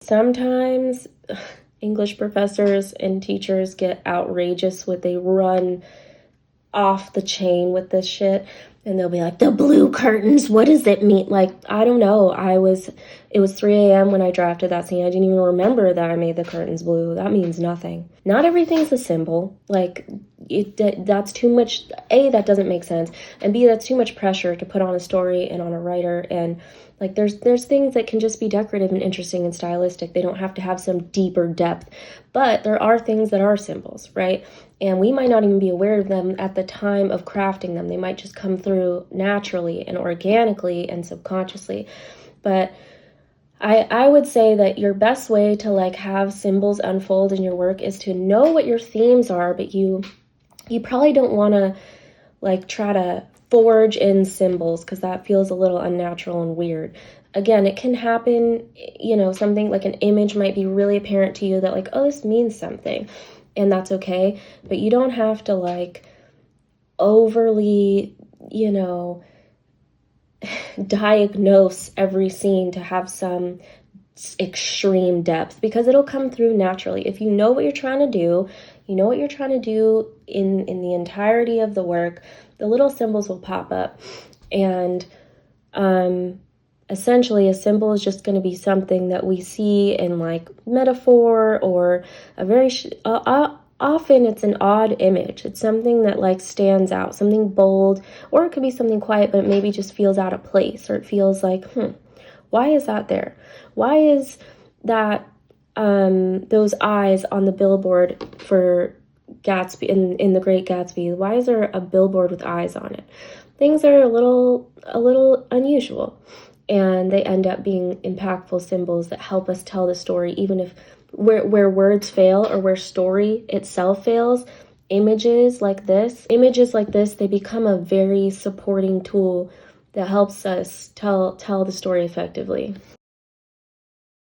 Sometimes English professors and teachers get outrageous when they run off the chain with this shit, and they'll be like, the blue curtains, what does it mean? Like, I don't know. It was 3 a.m. when I drafted that scene. I didn't even remember that I made the curtains blue. That means nothing. Not everything's a symbol. Like, that's too much. A, that doesn't make sense, and B, that's too much pressure to put on a story and on a writer. And like, there's things that can just be decorative and interesting and stylistic. They don't have to have some deeper depth, but there are things that are symbols, right? And we might not even be aware of them at the time of crafting them. They might just come through naturally and organically and subconsciously. But I would say that your best way to like have symbols unfold in your work is to know what your themes are, but you probably don't want to like try to forge in symbols, because that feels a little unnatural and weird. Again, it can happen, you know, something like an image might be really apparent to you that like, oh, this means something, and that's okay. But you don't have to like overly, you know, diagnose every scene to have some extreme depth, because it'll come through naturally. If you know what you're trying to do, you know what you're trying to do in the entirety of the work, the little symbols will pop up. And essentially a symbol is just going to be something that we see in like metaphor, or a very often it's an odd image. It's something that like stands out, something bold, or it could be something quiet, but it maybe just feels out of place, or it feels like, why is that there? Why is that those eyes on the billboard for Gatsby in The Great Gatsby? Why is there a billboard with eyes on it? Things are a little unusual, and they end up being impactful symbols that help us tell the story, even if where words fail or where story itself fails. Images like this, they become a very supporting tool that helps us tell the story effectively.